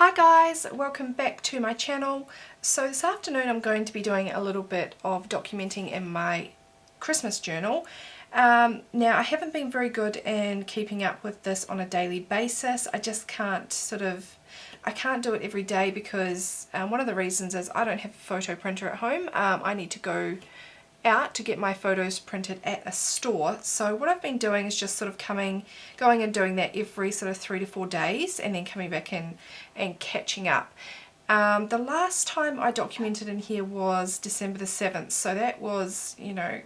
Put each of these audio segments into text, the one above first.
Hi guys, welcome back to my channel. So this afternoon I'm going to be doing a little bit of documenting in my Christmas journal. Now I haven't been very good in keeping up with this on a daily basis. I just can't I can't do it every day because one of the reasons is I don't have a photo printer at home. I need to go out to get my photos printed at a store. So what I've been doing is just sort of going and doing that every sort of 3 to 4 days and then coming back in and catching up. The last time I documented in here was December the 7th, so that was, you know,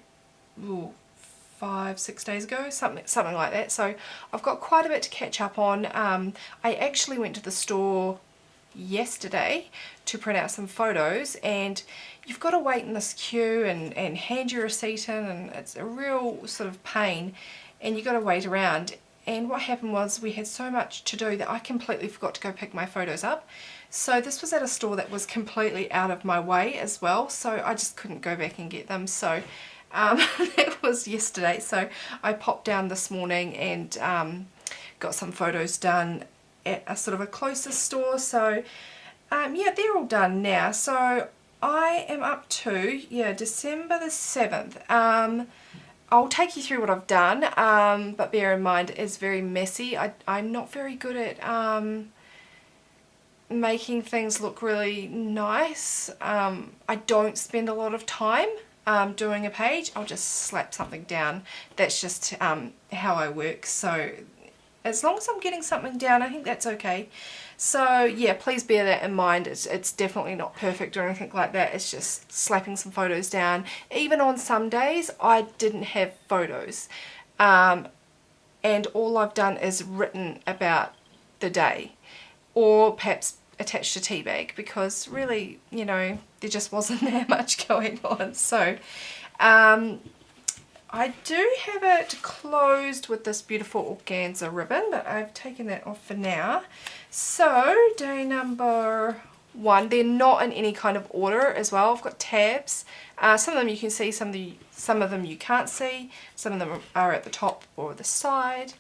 5-6 days ago, something like that. So I've got quite a bit to catch up on. I actually went to the store yesterday to print out some photos, and you've got to wait in this queue and hand your receipt in, and it's a real sort of pain, and you've got to wait around. And what happened was we had so much to do that I completely forgot to go pick my photos up. So this was at a store that was completely out of my way as well, so I just couldn't go back and get them. So that was yesterday. So I popped down this morning and got some photos done at a sort of a closest store. So yeah, they're all done now. So I am up to, yeah, December the 7th. I'll take you through what I've done, but bear in mind it's very messy. I'm not very good at making things look really nice. I don't spend a lot of time doing a page. I'll just slap something down. That's just how I work. So as long as I'm getting something down, I think that's okay. So yeah, please bear that in mind. It's definitely not perfect or anything like that. It's just slapping some photos down. Even on some days I didn't have photos, and all I've done is written about the day, or perhaps attached a tea bag, because really, you know, there just wasn't that much going on. So I do have it closed with this beautiful organza ribbon, but I've taken that off for now. So day number 1, they're not in any kind of order as well. I've got tabs. Some of them you can see, some of them you can't see. Some of them are at the top or the side.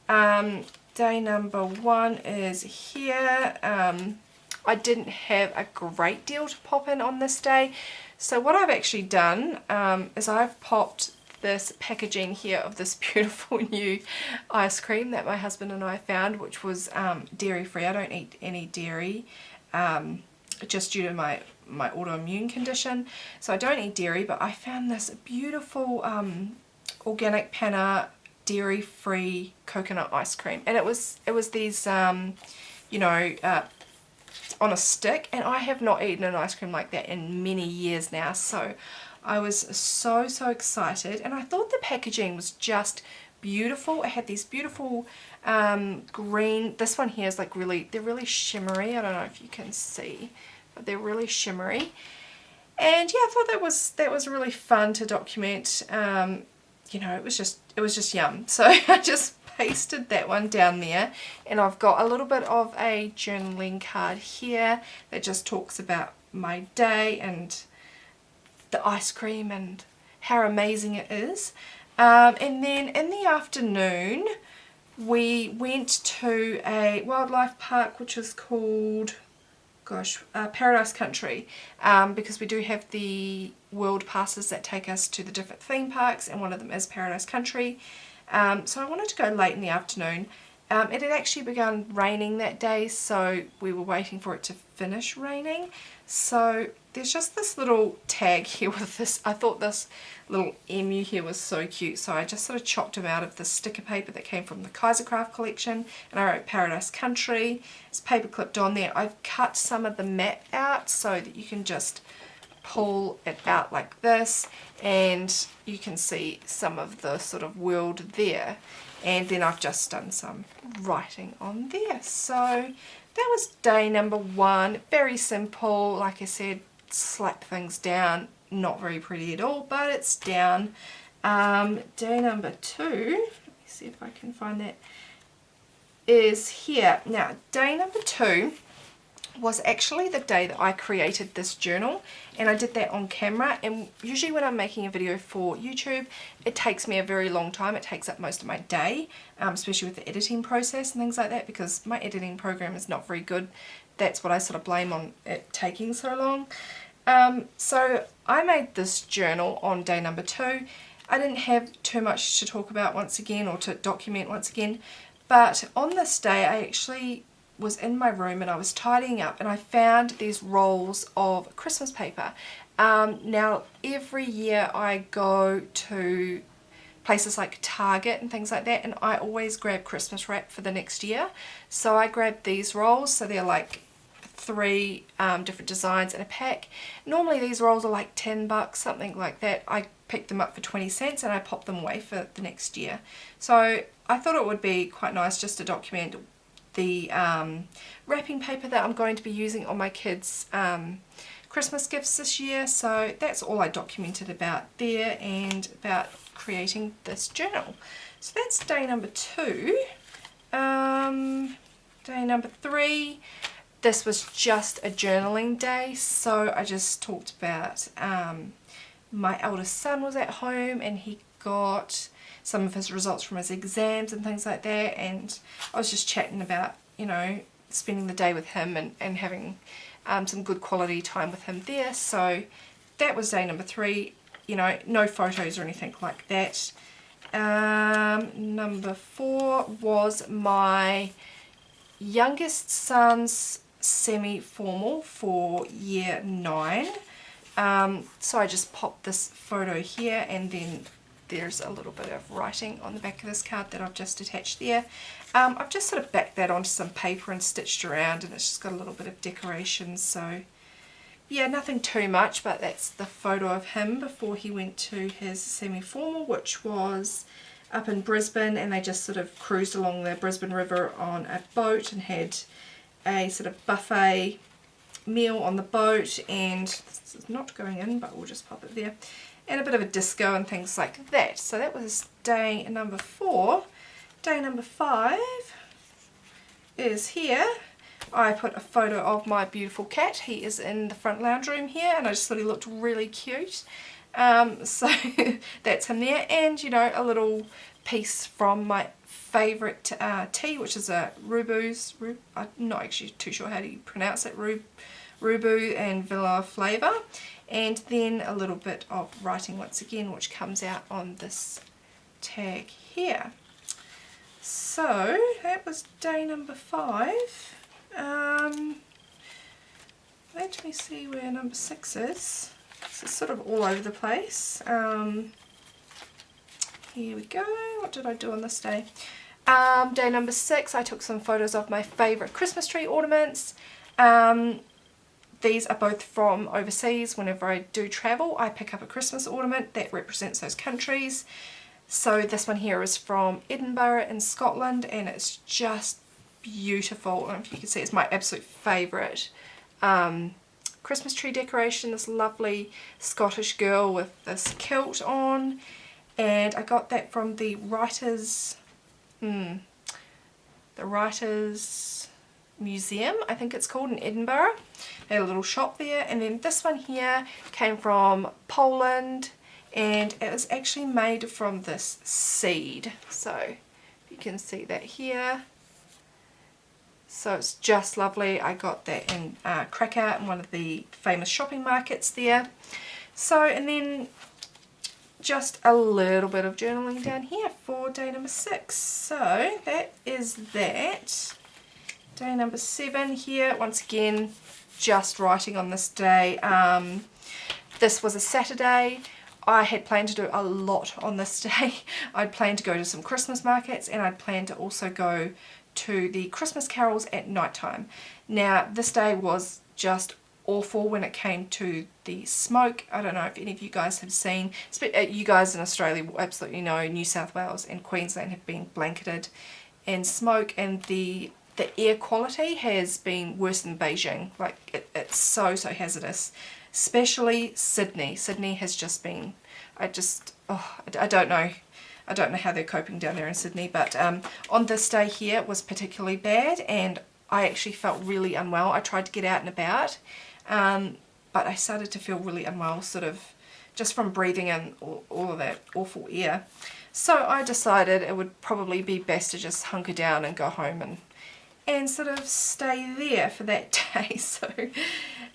Day number 1 is here. I didn't have a great deal to pop in on this day. So what I've actually done is I've popped this packaging here of this beautiful new ice cream that my husband and I found, which was dairy free. I don't eat any dairy, just due to my autoimmune condition, so I don't eat dairy, but I found this beautiful organic panna dairy free coconut ice cream, and it was these you know, on a stick, and I have not eaten an ice cream like that in many years now. So I was so excited, and I thought the packaging was just beautiful. It had these beautiful green, this one here is like they're really shimmery. I don't know if you can see, but they're really shimmery. And yeah, I thought that was really fun to document. You know, it was just yum. So I just pasted that one down there, and I've got a little bit of a journaling card here that just talks about my day and the ice cream and how amazing it is. And then in the afternoon we went to a wildlife park which is called, Paradise Country, because we do have the world passes that take us to the different theme parks, and one of them is Paradise Country. So I wanted to go late in the afternoon. It had actually begun raining that day, so we were waiting for it to finish raining. So there's just this little tag here with this. I thought this little emu here was so cute, so I just sort of chopped him out of the sticker paper that came from the Kaisercraft collection, and I wrote Paradise Country. It's paper clipped on there. I've cut some of the map out so that you can just pull it out like this, and you can see some of the sort of world there. And then I've just done some writing on there. So that was day number 1. Very simple, like I said, slap things down. Not very pretty at all, but it's down. Day number 2, let me see if I can find that, is here. Now day number 2 was actually the day that I created this journal, and I did that on camera. And usually when I'm making a video for YouTube, it takes me a very long time. It takes up most of my day, especially with the editing process and things like that, because my editing program is not very good. That's what I sort of blame on it taking so long. So I made this journal on day number 2. I didn't have too much to talk about once again, or to document once again, but on this day I actually was in my room and I was tidying up, and I found these rolls of Christmas paper. Now every year I go to places like Target and things like that, and I always grab Christmas wrap for the next year. So I grabbed these rolls, so they're like 3 different designs in a pack. Normally these rolls are like $10, something like that. I picked them up for 20 cents and I popped them away for the next year. So I thought it would be quite nice just to document the wrapping paper that I'm going to be using on my kids' Christmas gifts this year. So that's all I documented about there, and about creating this journal. So that's day number 2. Day number 3, this was just a journaling day, so I just talked about my eldest son was at home and he got some of his results from his exams and things like that, and I was just chatting about, you know, spending the day with him and having some good quality time with him there. So that was day number 3, you know, no photos or anything like that. Number 4 was my youngest son's semi-formal for year 9. So I just popped this photo here, and then there's a little bit of writing on the back of this card that I've just attached there. I've just sort of backed that onto some paper and stitched around, and it's just got a little bit of decoration. So yeah, nothing too much, but that's the photo of him before he went to his semi-formal, which was up in Brisbane, and they just sort of cruised along the Brisbane River on a boat and had a sort of buffet meal on the boat, and this is not going in, but we'll just pop it there, and a bit of a disco and things like that. So that was day number 4. Day number 5 is here. I put a photo of my beautiful cat. He is in the front lounge room here, and I just thought he looked really cute. So that's him there, and you know, a little piece from my favourite tea, which is a I'm not actually too sure how to pronounce it, Rubu and Vanilla flavour, and then a little bit of writing once again, which comes out on this tag here. So that was day number 5. Let me see where number 6 is. It's sort of all over the place. Here we go. What did I do on this day? Day number 6, I took some photos of my favourite Christmas tree ornaments. These are both from overseas. Whenever I do travel, I pick up a Christmas ornament that represents those countries. So this one here is from Edinburgh in Scotland, and it's just beautiful. I don't know if you can see, it's my absolute favourite Christmas tree decoration. This lovely Scottish girl with this kilt on, and I got that from the Writers Museum, I think it's called, in Edinburgh. They had a little shop there. And then this one here came from Poland, and it was actually made from this seed. So you can see that here. So it's just lovely. I got that in Krakow, in one of the famous shopping markets there. So, and then just a little bit of journaling down here for day number 6. So that is that. Day number 7 here, once again, just writing on this day. This was a Saturday. I had planned to do a lot on this day. I'd planned to go to some Christmas markets, and I'd planned to also go to the Christmas carols at night time. Now this day was just awful when it came to the smoke. I don't know if any of you guys have seen, you guys in Australia will absolutely know, New South Wales and Queensland have been blanketed in smoke, and the air quality has been worse than Beijing. Like it's so hazardous, especially Sydney. Sydney has just been, I don't know how they're coping down there in Sydney, but on this day here it was particularly bad, and I actually felt really unwell. I tried to get out and about, but I started to feel really unwell, sort of just from breathing in all of that awful air. So I decided it would probably be best to just hunker down and go home and sort of stay there for that day. So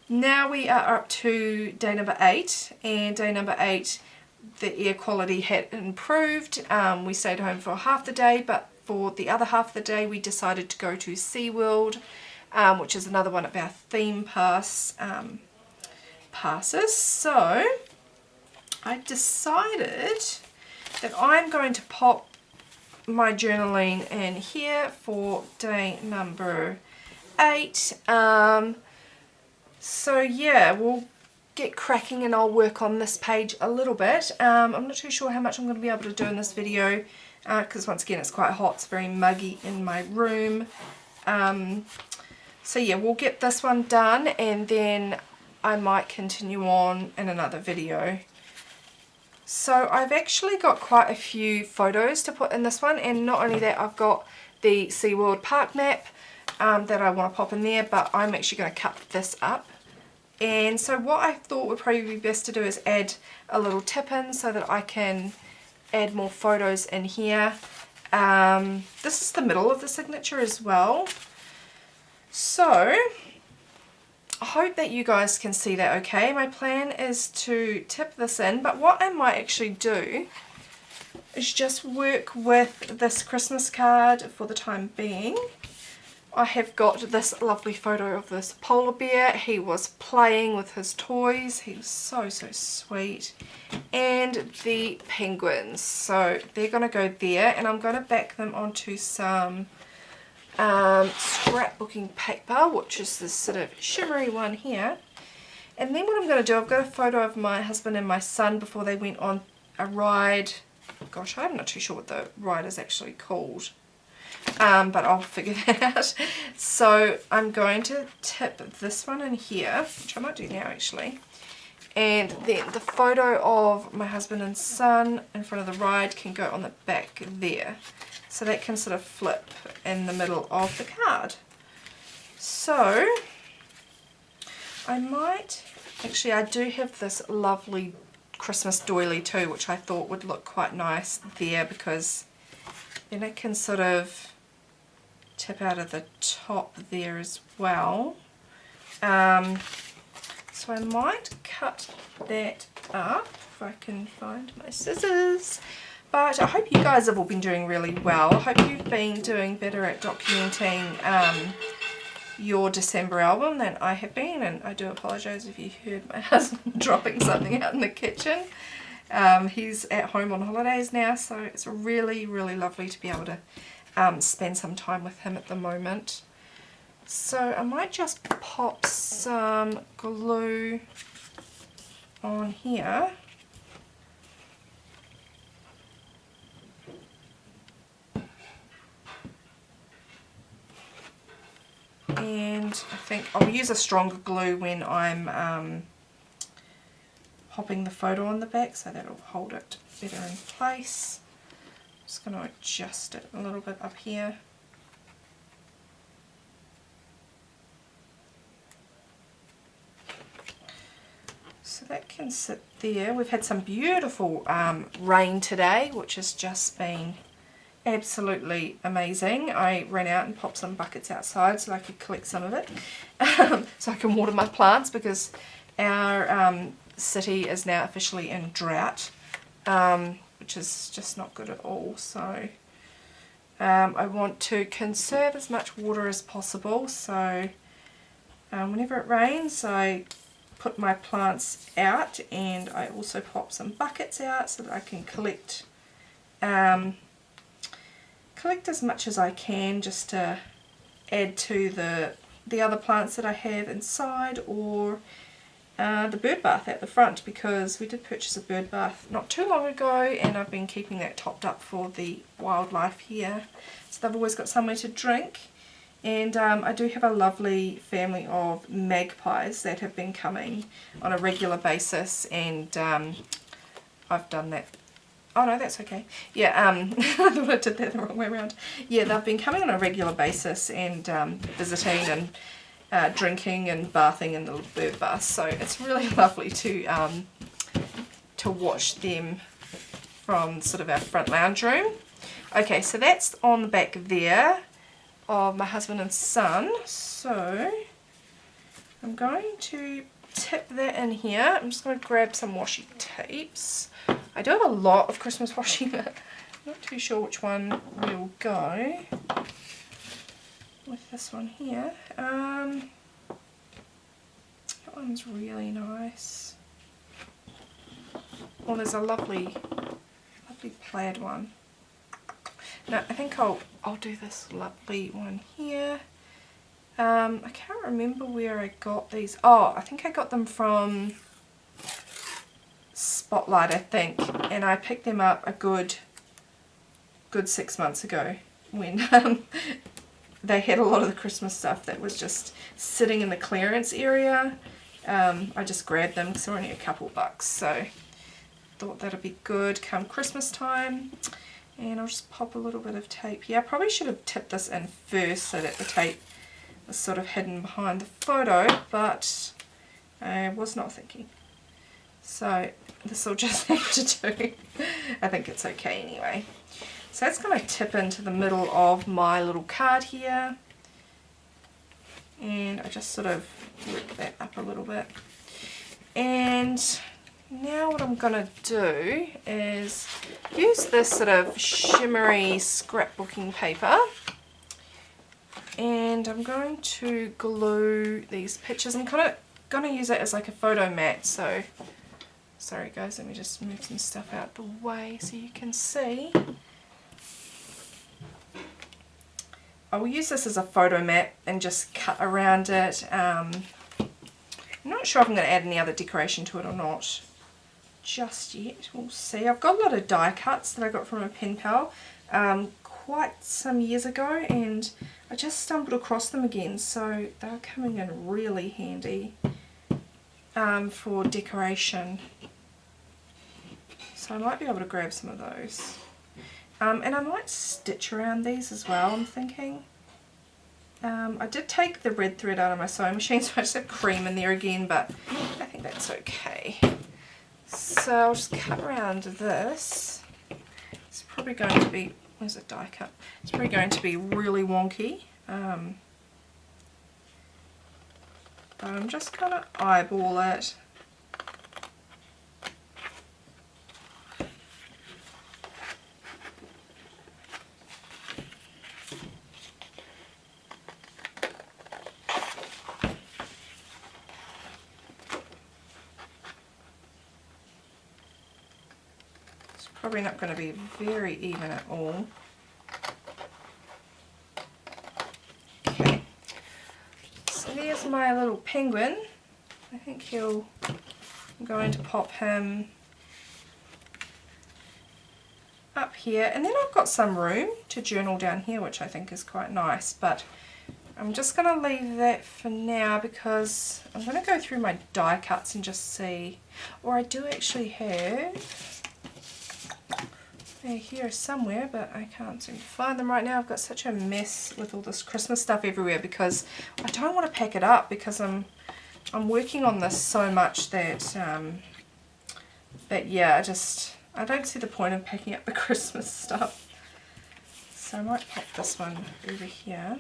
now we are up to day number 8, and day number 8 the air quality had improved. We stayed home for half the day, but for the other half of the day we decided to go to SeaWorld, which is another one of our theme passes. So I decided that I'm going to pop my journaling in here for day number 8. So yeah, we'll get cracking and I'll work on this page a little bit. I'm not too sure how much I'm going to be able to do in this video, because once again it's quite hot, it's very muggy in my room. So yeah, we'll get this one done and then I might continue on in another video. So I've actually got quite a few photos to put in this one, and not only that, I've got the SeaWorld park map that I want to pop in there, but I'm actually going to cut this up. And so what I thought would probably be best to do is add a little tip in so that I can add more photos in here. This is the middle of the signature as well. So I hope that you guys can see that okay. My plan is to tip this in, but what I might actually do is just work with this Christmas card for the time being. I have got this lovely photo of this polar bear. He was playing with his toys. He was so so sweet. And the penguins. So they're going to go there, and I'm going to back them onto some scrapbooking paper, which is this sort of shimmery one here. And then what I'm going to do, I've got a photo of my husband and my son before they went on a ride. Gosh, I'm not too sure what the ride is actually called, but I'll figure that out. So I'm going to tip this one in here, which I might do now actually, and then the photo of my husband and son in front of the ride can go on the back there. So that can sort of flip in the middle of the card. So I might, actually I do have this lovely Christmas doily too, which I thought would look quite nice there, because then it can sort of tip out of the top there as well. So I might cut that up if I can find my scissors. But I hope you guys have all been doing really well. I hope you've been doing better at documenting your December album than I have been. And I do apologise if you heard my husband dropping something out in the kitchen. He's at home on holidays now, so it's really, really lovely to be able to spend some time with him at the moment. So I might just pop some glue on here. And I think I'll use a stronger glue when I'm popping the photo on the back, so that'll hold it better in place. I'm just going to adjust it a little bit up here. So that can sit there. We've had some beautiful rain today, which has just been absolutely amazing. I ran out and popped some buckets outside so I could collect some of it so I can water my plants, because our city is now officially in drought, which is just not good at all. So I want to conserve as much water as possible, so whenever it rains I put my plants out, and I also pop some buckets out so that I can collect as much as I can, just to add to the other plants that I have inside, or the bird bath at the front, because we did purchase a bird bath not too long ago and I've been keeping that topped up for the wildlife here, so they've always got somewhere to drink. And I do have a lovely family of magpies that have been coming on a regular basis, and I've done that Oh no, that's okay. Yeah, I thought I did that the wrong way around. Yeah, they've been coming on a regular basis and visiting and drinking and bathing in the little bird bath. So it's really lovely to watch them from sort of our front lounge room. Okay, so that's on the back there of my husband and son. So I'm going to tip that in here. I'm just going to grab some washi tapes. I do have a lot of Christmas washi, but I'm not too sure which one will go with this one here. That one's really nice. Oh, there's a lovely plaid one. No, I think I'll do this lovely one here. I can't remember where I got these. Oh, I think I got them from Spotlight, I think, and I picked them up a good 6 months ago when they had a lot of the Christmas stuff that was just sitting in the clearance area. I just grabbed them because they're only a couple bucks, so thought that'd be good come Christmas time. And I'll just pop a little bit of tape here. I probably should have tipped this in first so that the tape was sort of hidden behind the photo, but I was not thinking. So this will just have to do. I think it's okay anyway. So that's going to tip into the middle of my little card here. And I just sort of work that up a little bit. And now what I'm going to do is use this sort of shimmery scrapbooking paper. And I'm going to glue these pictures. I'm kind of going to use it as like a photo mat. So, sorry guys, let me just move some stuff out the way so you can see. I will use this as a photo mat and just cut around it. I'm not sure if I'm going to add any other decoration to it or not just yet. We'll see. I've got a lot of die cuts that I got from a pen pal quite some years ago, and I just stumbled across them again, so they're coming in really handy for decoration. So I might be able to grab some of those. And I might stitch around these as well, I'm thinking. I did take the red thread out of my sewing machine, so I just have cream in there again, but I think that's okay. So I'll just cut around this. It's probably going to be, where's the die cut? It's probably going to be really wonky. But I'm just going to eyeball it. Probably not going to be very even at all. Okay, so there's my little penguin. I think I'm going to pop him up here, and then I've got some room to journal down here, which I think is quite nice, but I'm just going to leave that for now because I'm going to go through my die cuts and just see, or I do actually have. They're here somewhere, but I can't seem to find them right now. I've got such a mess with all this Christmas stuff everywhere because I don't want to pack it up because I'm working on this so much that yeah, I don't see the point of packing up the Christmas stuff. So I might pop this one over here.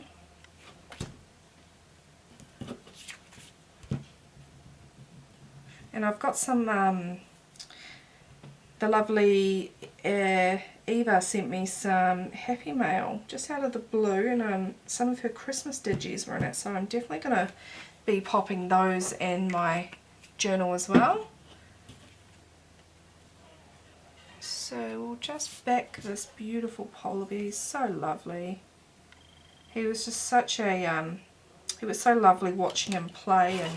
And I've got some the lovely Eva sent me some Happy Mail just out of the blue, and some of her Christmas digis were in it, so I'm definitely going to be popping those in my journal as well. So we'll just back this beautiful polar bear. He's so lovely. He was just such a it was so lovely watching him play and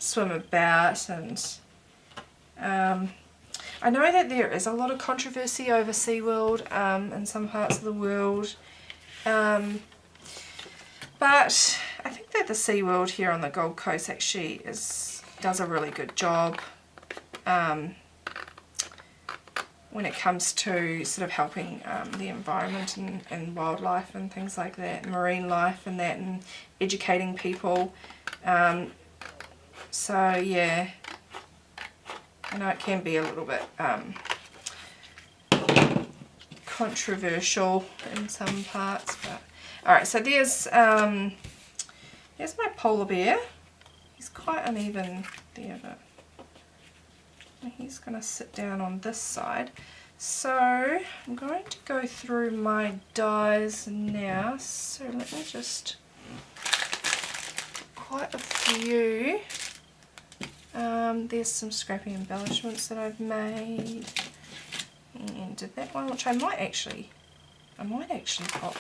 swim about, and I know that there is a lot of controversy over SeaWorld in some parts of the world, but I think that the SeaWorld here on the Gold Coast actually does a really good job when it comes to sort of helping the environment and wildlife and things like that, marine life and that, and educating people. So yeah, I know it can be a little bit controversial in some parts, but alright, so there's my polar bear. He's quite uneven there, but he's going to sit down on this side. So I'm going to go through my dies now. So let me just, quite a few. There's some scrappy embellishments that I've made. And did that one, which I might actually pop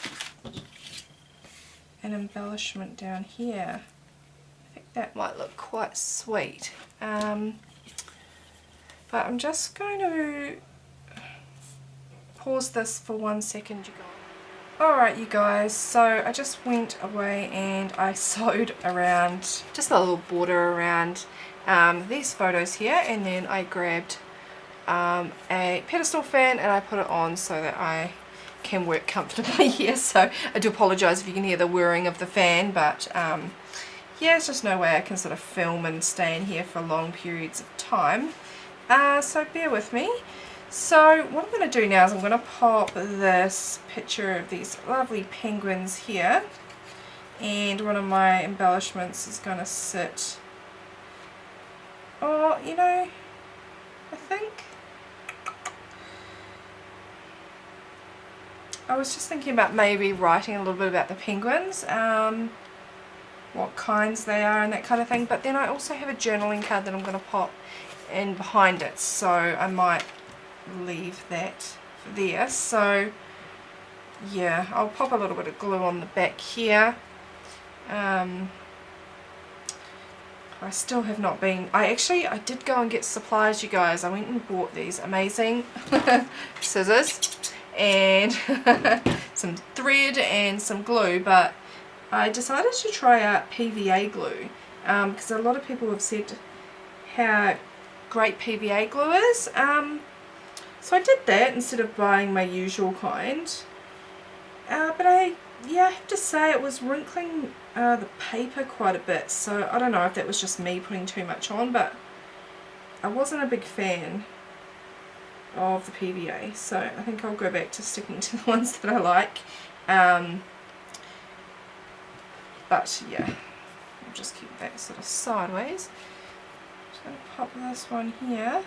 an embellishment down here. I think that might look quite sweet. But I'm just going to pause this for 1 second, you guys. Alright you guys, so I just went away and I sewed around, just a little border around these photos here, and then I grabbed a pedestal fan and I put it on so that I can work comfortably here. So I do apologise if you can hear the whirring of the fan, but yeah, there's just no way I can sort of film and stay in here for long periods of time. So bear with me. So what I'm going to do now is I'm going to pop this picture of these lovely penguins here, and one of my embellishments is going to sit, oh, you know, I think I was just thinking about maybe writing a little bit about the penguins, what kinds they are and that kind of thing, but then I also have a journaling card that I'm going to pop in behind it, so I might leave that there. So yeah, I'll pop a little bit of glue on the back here. I still have not been, I did go and get supplies, you guys. I went and bought these amazing scissors and some thread and some glue, but I decided to try out PVA glue because a lot of people have said how great PVA glue is. So I did that instead of buying my usual kind, but I have to say it was wrinkling the paper quite a bit, so I don't know if that was just me putting too much on, but I wasn't a big fan of the PVA, so I think I'll go back to sticking to the ones that I like. But yeah, I'll just keep that sort of sideways. Just going to pop this one here.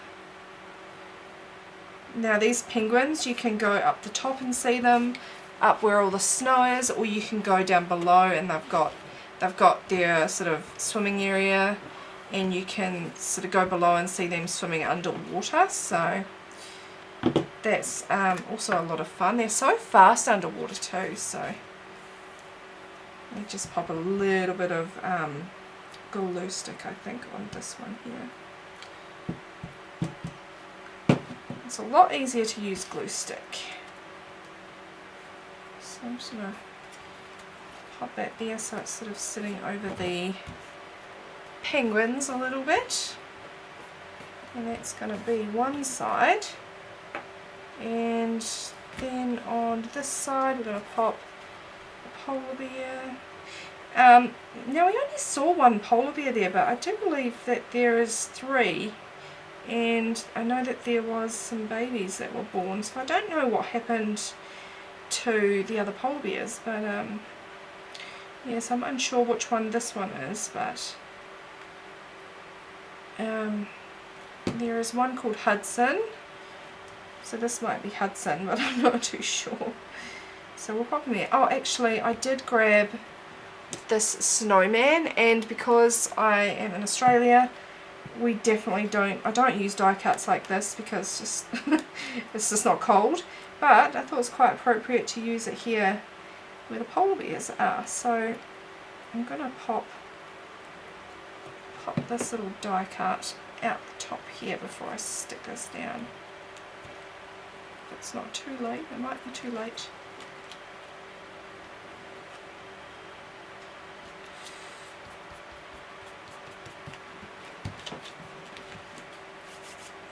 Now these penguins, you can go up the top and see them, up where all the snow is, or you can go down below and they've got their sort of swimming area, and you can sort of go below and see them swimming underwater. So that's also a lot of fun. They're so fast underwater too, so let me just pop a little bit of glue stick, I think, on this one here. It's a lot easier to use glue stick. So I'm just going to pop that there so it's sort of sitting over the penguins a little bit. And that's going to be one side. And then on this side we're going to pop a polar bear. Now we only saw one polar bear there, but I do believe that there is 3. And I know that there was some babies that were born, so I don't know what happened to the other polar bears, but yes, I'm unsure which one this one is, but there is one called Hudson, so this might be Hudson, but I'm not too sure. So we'll pop him there. Oh, actually I did grab this snowman, and because I am in Australia, we definitely I don't use die cuts like this because just it's just not cold, but I thought it was quite appropriate to use it here where the polar bears are. So I'm going to pop this little die cut out the top here before I stick this down. If it's not too late, it might be too late.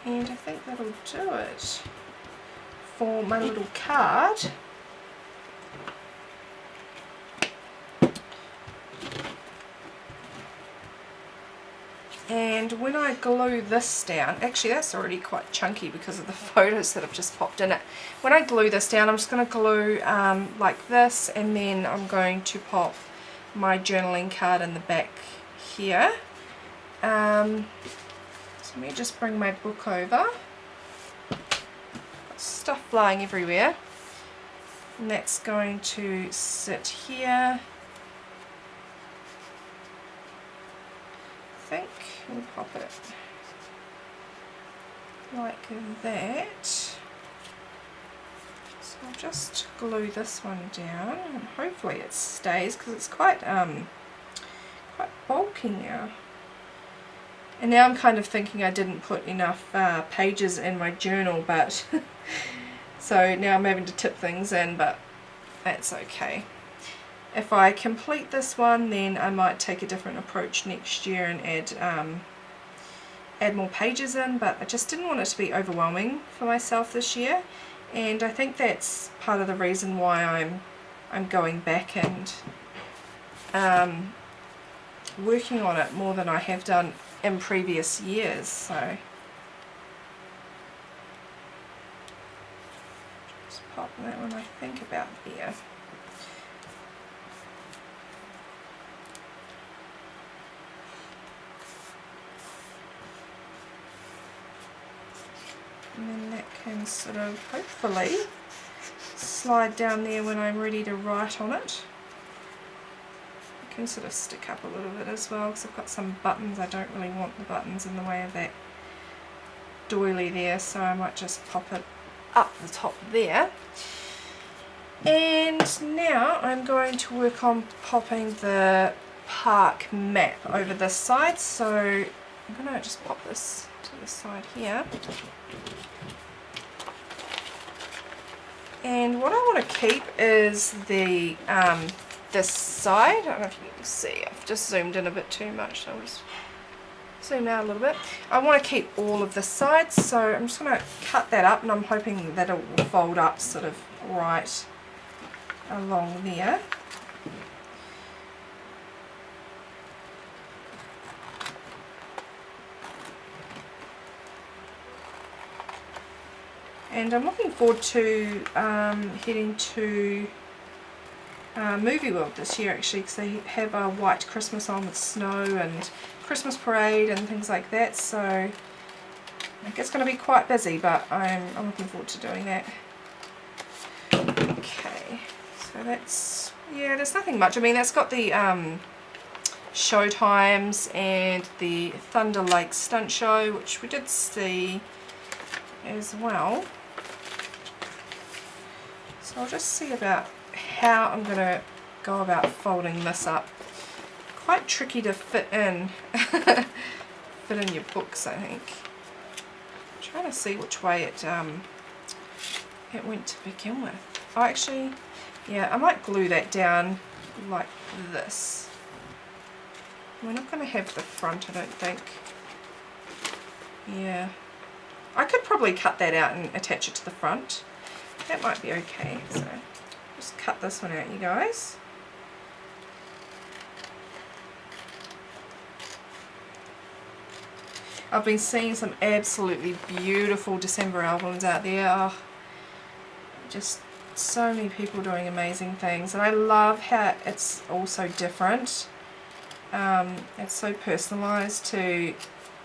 And I think that'll do it. for my little card. And when I glue this down, actually that's already quite chunky because of the photos that have just popped in it. When I glue this down, I'm just going to glue like this, and then I'm going to pop my journaling card in the back here. So let me just bring my book over. Stuff flying everywhere. And that's going to sit here. I think we'll pop it like that. So I'll just glue this one down, and hopefully it stays because it's quite bulky now. And now I'm kind of thinking I didn't put enough pages in my journal, but so now I'm having to tip things in, but that's okay. If I complete this one, then I might take a different approach next year and add more pages in, but I just didn't want it to be overwhelming for myself this year, and I think that's part of the reason why I'm going back and working on it more than I have done in previous years. So just pop that one, I think, about there. And then that can sort of hopefully slide down there when I'm ready to write on it. It can sort of stick up a little bit as well because I've got some buttons. I don't really want the buttons in the way of that doily there, so I might just pop it up the top there. And now I'm going to work on popping the park map over this side, so I'm going to just pop this to the side here. And what I want to keep is the this side. I don't know if you can see, I've just zoomed in a bit too much, so I'll just zoom out a little bit. I want to keep all of the sides, so I'm just going to cut that up, and I'm hoping that it will fold up sort of right along there. And I'm looking forward to heading to Movie World this year, actually, because they have a white Christmas on with snow and Christmas parade and things like that, so I think it's going to be quite busy, but I'm looking forward to doing that. Okay, so that's, yeah, there's nothing much. I mean, that's got the show times and the Thunder Lake stunt show, which we did see as well. So I'll just see about how I'm going to go about folding this up. Quite tricky to fit in your books, I think. I'm trying to see which way it went to begin with. Oh, actually, yeah, I might glue that down like this. We're not going to have the front, I don't think. Yeah. I could probably cut that out and attach it to the front. That might be okay. So just cut this one out, you guys. I've been seeing some absolutely beautiful December albums out there. Oh, just so many people doing amazing things, and I love how it's all so different. It's so personalised to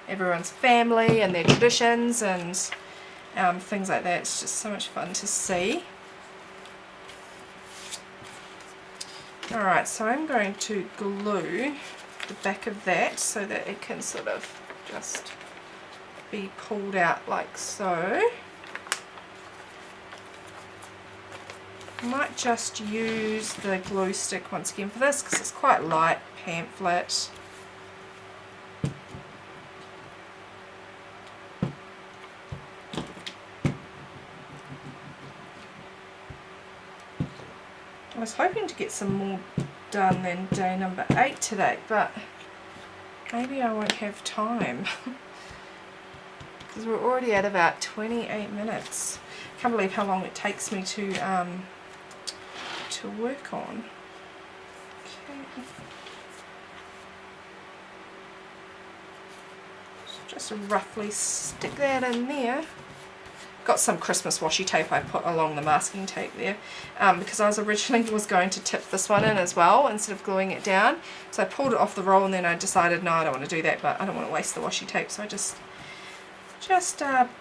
everyone's family and their traditions and things like that. It's just so much fun to see. Alright, so I'm going to glue the back of that so that it can sort of just be pulled out like so. I might just use the glue stick once again for this because it's quite light pamphlet. I was hoping to get some more done than day number 8 today, but maybe I won't have time because we're already at about 28 minutes. Can't believe how long it takes me to work on. Okay. Just roughly stick that in there. Got some Christmas washi tape I put along the masking tape there, because I was originally going to tip this one in as well instead of gluing it down. So I pulled it off the roll and then I decided no, I don't want to do that, but I don't want to waste the washi tape, so I just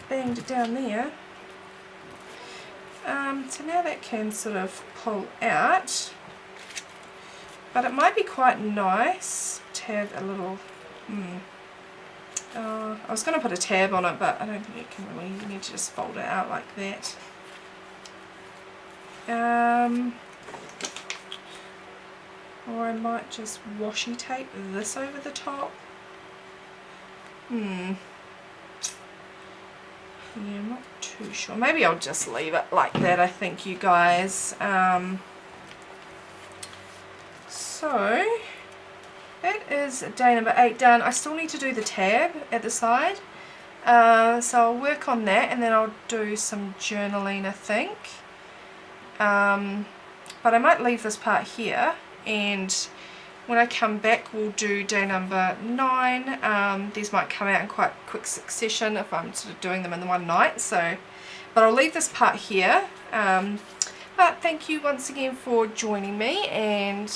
banged it down there. So now that can sort of pull out, but it might be quite nice to have a little, I was going to put a tab on it, but I don't think it can really, you need to just fold it out like that. Or I might just washi tape this over the top. Yeah, I'm not too sure. Maybe I'll just leave it like that, I think, you guys. So that is day number 8 done. I still need to do the tab at the side. So I'll work on that and then I'll do some journaling, I think. But I might leave this part here, and when I come back we'll do day number 9. These might come out in quite quick succession if I'm sort of doing them in the one night, so, but I'll leave this part here. But thank you once again for joining me, and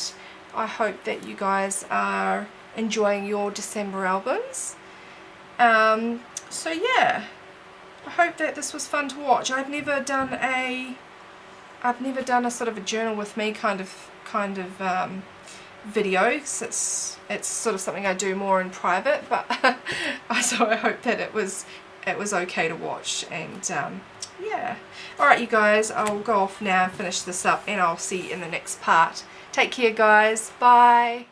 I hope that you guys are enjoying your December albums. So yeah, I hope that this was fun to watch. I've never done a sort of a journal with me kind of video, 'cause it's sort of something I do more in private, but so I hope that it was okay to watch. And yeah, alright you guys, I'll go off now and finish this up, and I'll see you in the next part. Take care guys, bye.